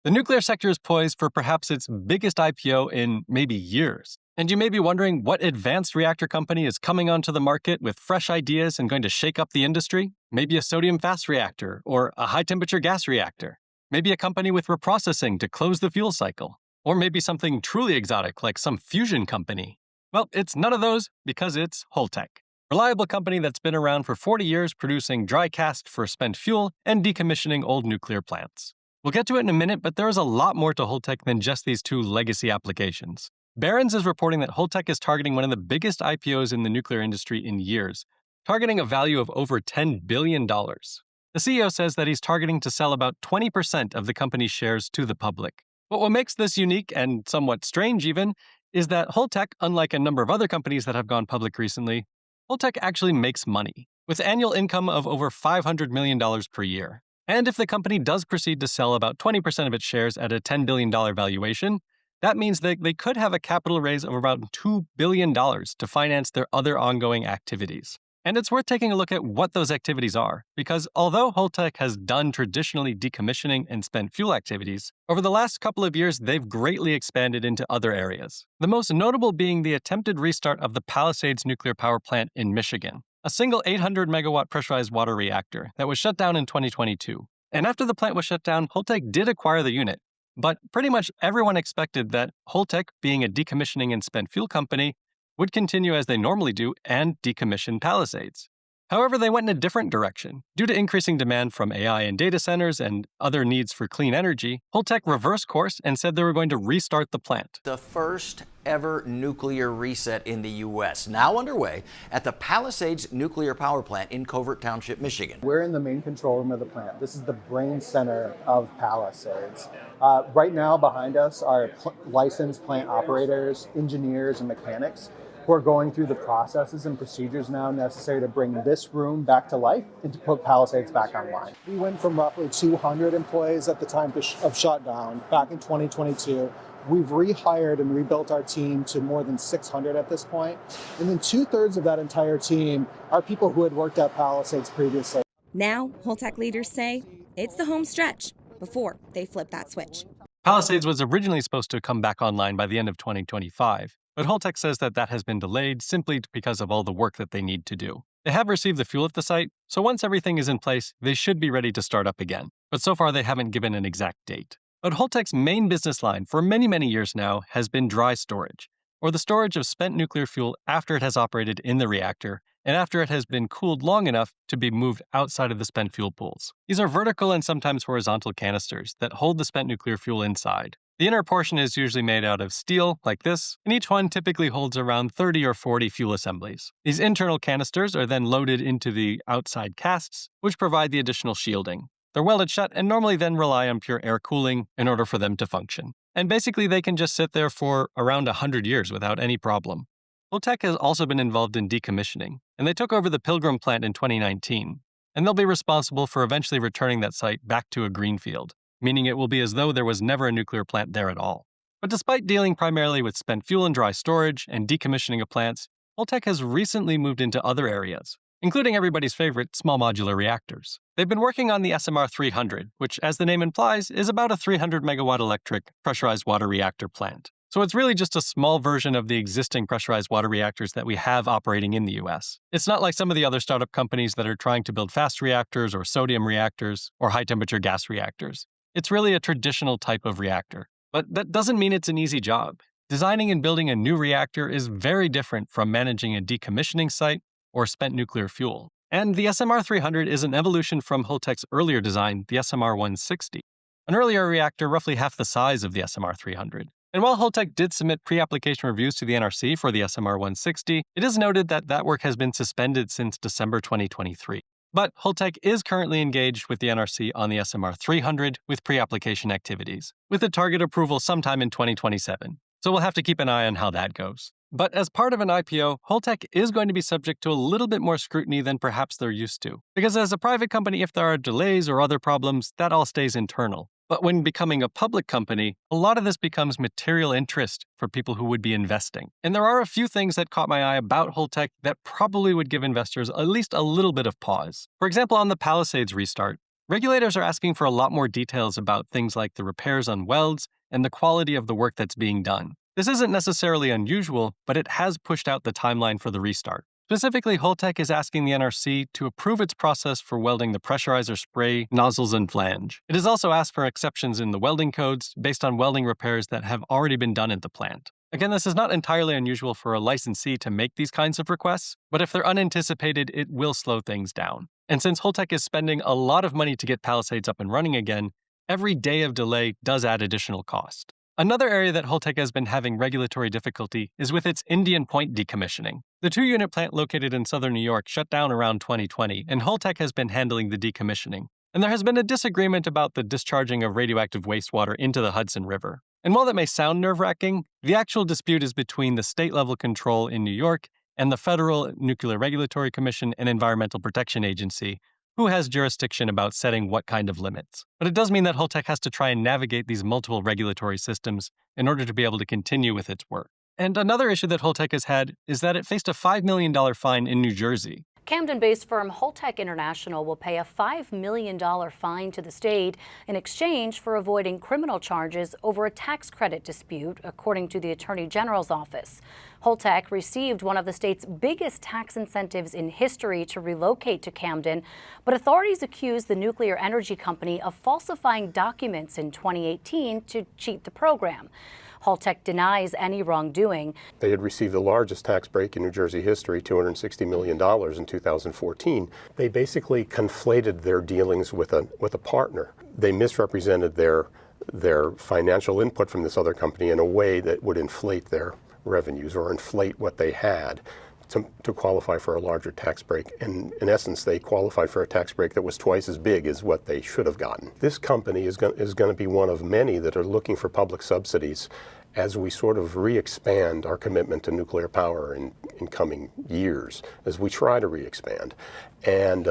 The nuclear sector is poised for perhaps its biggest IPO in maybe years. And you may be wondering what advanced reactor company is coming onto the market with fresh ideas and going to shake up the industry? Maybe a sodium fast reactor or a high temperature gas reactor. Maybe a company with reprocessing to close the fuel cycle. Or maybe something truly exotic like some fusion company. Well, it's none of those because it's Holtec. Reliable company that's been around for 40 years producing dry cast for spent fuel and decommissioning old nuclear plants. We'll get to it in a minute, but there is a lot more to Holtec than just these two legacy applications. Barron's is reporting that Holtec is targeting one of the biggest IPOs in the nuclear industry in years, targeting a value of over $10 billion. The CEO says that he's targeting to sell about 20% of the company's shares to the public. But what makes this unique and somewhat strange even is that Holtec, unlike a number of other companies that have gone public recently, Holtec actually makes money, with annual income of over $500 million per year. And if the company does proceed to sell about 20% of its shares at a $10 billion valuation, that means that they could have a capital raise of about $2 billion to finance their other ongoing activities. And it's worth taking a look at what those activities are, because although Holtec has done traditionally decommissioning and spent fuel activities, over the last couple of years they've greatly expanded into other areas. The most notable being the attempted restart of the Palisades nuclear power plant in Michigan, a single 800 megawatt pressurized water reactor that was shut down in 2022. And after the plant was shut down, Holtec did acquire the unit. But pretty much everyone expected that Holtec, being a decommissioning and spent fuel company, would continue as they normally do and decommission Palisades. However, they went in a different direction. Due to increasing demand from AI and data centers and other needs for clean energy, Holtec reversed course and said they were going to restart the plant. The first ever nuclear reset in the U.S., now underway at the Palisades nuclear power plant in Covert Township, Michigan. We're in the main control room of the plant. This is the brain center of Palisades. Right now behind us are licensed plant operators, engineers, and mechanics who are going through the processes and procedures now necessary to bring this room back to life and to put Palisades back online. We went from roughly 200 employees at the time of shutdown back in 2022. We've rehired and rebuilt our team to more than 600 at this point. And then 2/3 of that entire team are people who had worked at Palisades previously. Now, Holtec leaders say it's the home stretch before they flip that switch. Palisades was originally supposed to come back online by the end of 2025, but Holtec says that has been delayed simply because of all the work that they need to do. They have received the fuel at the site, so once everything is in place, they should be ready to start up again. But so far, they haven't given an exact date. But Holtec's main business line for many, many years now has been dry storage, or the storage of spent nuclear fuel after it has operated in the reactor and after it has been cooled long enough to be moved outside of the spent fuel pools. These are vertical and sometimes horizontal canisters that hold the spent nuclear fuel inside. The inner portion is usually made out of steel, like this, and each one typically holds around 30 or 40 fuel assemblies. These internal canisters are then loaded into the outside casks, which provide the additional shielding. They're welded shut and normally then rely on pure air cooling in order for them to function. And basically they can just sit there for around 100 years without any problem. Holtec has also been involved in decommissioning, and they took over the Pilgrim plant in 2019, and they'll be responsible for eventually returning that site back to a greenfield, meaning it will be as though there was never a nuclear plant there at all. But despite dealing primarily with spent fuel and dry storage and decommissioning of plants, Holtec has recently moved into other areas, including everybody's favorite small modular reactors. They've been working on the SMR 300, which, as the name implies, is about a 300 megawatt electric pressurized water reactor plant. So it's really just a small version of the existing pressurized water reactors that we have operating in the US. It's not like some of the other startup companies that are trying to build fast reactors or sodium reactors or high temperature gas reactors. It's really a traditional type of reactor. But that doesn't mean it's an easy job. Designing and building a new reactor is very different from managing a decommissioning site or spent nuclear fuel. And the SMR 300 is an evolution from Holtec's earlier design, the SMR 160, an earlier reactor roughly half the size of the SMR 300. And while Holtec did submit pre-application reviews to the NRC for the SMR 160, it is noted that that work has been suspended since December 2023. But Holtec is currently engaged with the NRC on the SMR 300 with pre-application activities, with a target approval sometime in 2027. So we'll have to keep an eye on how that goes. But as part of an IPO, Holtec is going to be subject to a little bit more scrutiny than perhaps they're used to. Because as a private company, if there are delays or other problems, that all stays internal. But when becoming a public company, a lot of this becomes material interest for people who would be investing. And there are a few things that caught my eye about Holtec that probably would give investors at least a little bit of pause. For example, on the Palisades restart, Regulators are asking for a lot more details about things like the repairs on welds and the quality of the work that's being done. This isn't necessarily unusual, but it has pushed out the timeline for the restart. Specifically, Holtec is asking the NRC to approve its process for welding the pressurizer spray, nozzles, and flange. It has also asked for exceptions in the welding codes based on welding repairs that have already been done at the plant. Again, this is not entirely unusual for a licensee to make these kinds of requests, but if they're unanticipated, it will slow things down. And since Holtec is spending a lot of money to get Palisades up and running again, every day of delay does add additional cost. Another area that Holtec has been having regulatory difficulty is with its Indian Point decommissioning. The 2-unit plant located in southern New York shut down around 2020, and Holtec has been handling the decommissioning. And there has been a disagreement about the discharging of radioactive wastewater into the Hudson River. And while that may sound nerve-wracking, the actual dispute is between the state-level control in New York and the Federal Nuclear Regulatory Commission and Environmental Protection Agency, who has jurisdiction about setting what kind of limits. But it does mean that Holtec has to try and navigate these multiple regulatory systems in order to be able to continue with its work. And another issue that Holtec has had is that it faced a $5 million fine in New Jersey. Camden-based firm Holtec International will pay a $5 million fine to the state in exchange for avoiding criminal charges over a tax credit dispute, according to the Attorney General's office. Holtec received one of the state's biggest tax incentives in history to relocate to Camden, but authorities accused the nuclear energy company of falsifying documents in 2018 to cheat the program. Holtec denies any wrongdoing. They had received the largest tax break in New Jersey history, $260 million in 2014. They basically conflated their dealings with a partner. They misrepresented their financial input from this other company in a way that would inflate their revenues or inflate what they had to qualify for a larger tax break. And in essence, they qualified for a tax break that was twice as big as what they should have gotten. This company is going to be one of many that are looking for public subsidies as we sort of re-expand our commitment to nuclear power in coming years, as we try to re-expand. And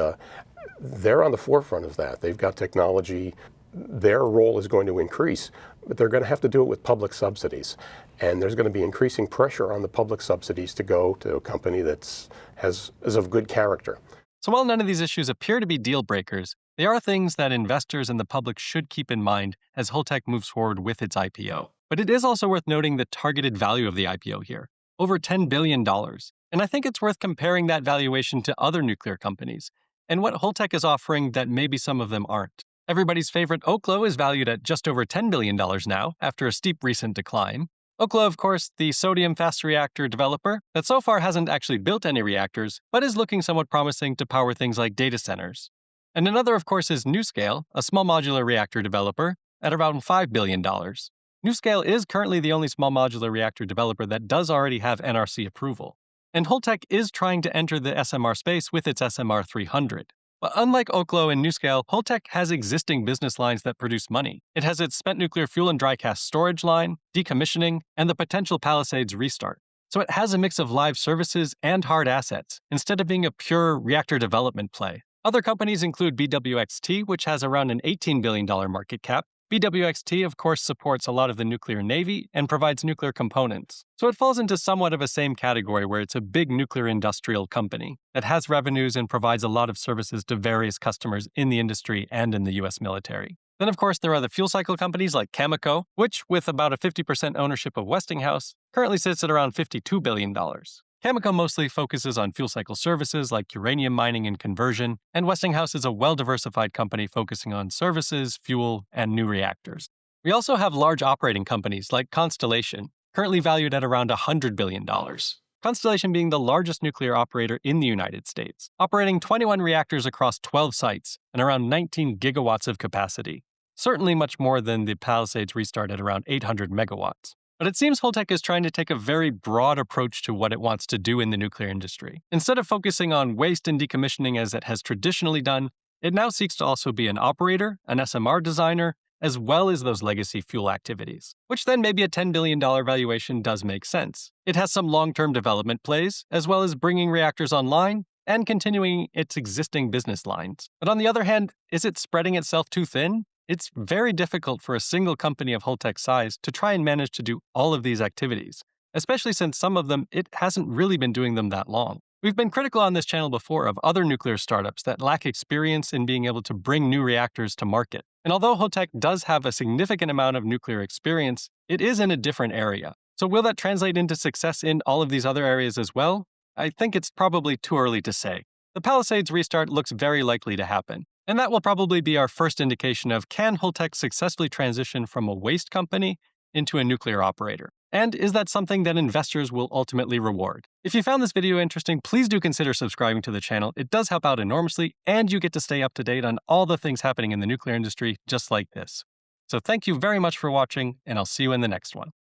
they're on the forefront of that. They've got technology. Their role is going to increase, but they're going to have to do it with public subsidies. And there's going to be increasing pressure on the public subsidies to go to a company is of good character. So while none of these issues appear to be deal breakers, they are things that investors and the public should keep in mind as Holtec moves forward with its IPO. But it is also worth noting the targeted value of the IPO here, over $10 billion. And I think it's worth comparing that valuation to other nuclear companies and what Holtec is offering that maybe some of them aren't. Everybody's favorite Oklo is valued at just over $10 billion now after a steep recent decline. Oklo, of course, the sodium fast reactor developer that so far hasn't actually built any reactors, but is looking somewhat promising to power things like data centers. And another, of course, is NuScale, a small modular reactor developer, at around $5 billion. NuScale is currently the only small modular reactor developer that does already have NRC approval. And Holtec is trying to enter the SMR space with its SMR 300. But unlike Oklo and NuScale, Holtec has existing business lines that produce money. It has its spent nuclear fuel and dry cast storage line, decommissioning, and the potential Palisades restart. So it has a mix of live services and hard assets, instead of being a pure reactor development play. Other companies include BWXT, which has around an $18 billion market cap. BWXT, of course, supports a lot of the nuclear navy and provides nuclear components. So it falls into somewhat of a same category where it's a big nuclear industrial company that has revenues and provides a lot of services to various customers in the industry and in the US military. Then, of course, there are the fuel cycle companies like Cameco, which, with about a 50% ownership of Westinghouse, currently sits at around $52 billion. Cameco mostly focuses on fuel cycle services like uranium mining and conversion, and Westinghouse is a well-diversified company focusing on services, fuel, and new reactors. We also have large operating companies like Constellation, currently valued at around $100 billion. Constellation being the largest nuclear operator in the United States, operating 21 reactors across 12 sites and around 19 gigawatts of capacity. Certainly much more than the Palisades restart at around 800 megawatts. But it seems Holtec is trying to take a very broad approach to what it wants to do in the nuclear industry. Instead of focusing on waste and decommissioning as it has traditionally done, it now seeks to also be an operator, an SMR designer, as well as those legacy fuel activities, which then maybe a $10 billion valuation does make sense. It has some long-term development plays, as well as bringing reactors online and continuing its existing business lines. But on the other hand, is it spreading itself too thin? It's very difficult for a single company of Holtec's size to try and manage to do all of these activities, especially since some of them, it hasn't really been doing them that long. We've been critical on this channel before of other nuclear startups that lack experience in being able to bring new reactors to market. And although Holtec does have a significant amount of nuclear experience, it is in a different area. So will that translate into success in all of these other areas as well? I think it's probably too early to say. The Palisades restart looks very likely to happen. And that will probably be our first indication of, can Holtec successfully transition from a waste company into a nuclear operator? And is that something that investors will ultimately reward? If you found this video interesting, please do consider subscribing to the channel. It does help out enormously, and you get to stay up to date on all the things happening in the nuclear industry just like this. So thank you very much for watching, and I'll see you in the next one.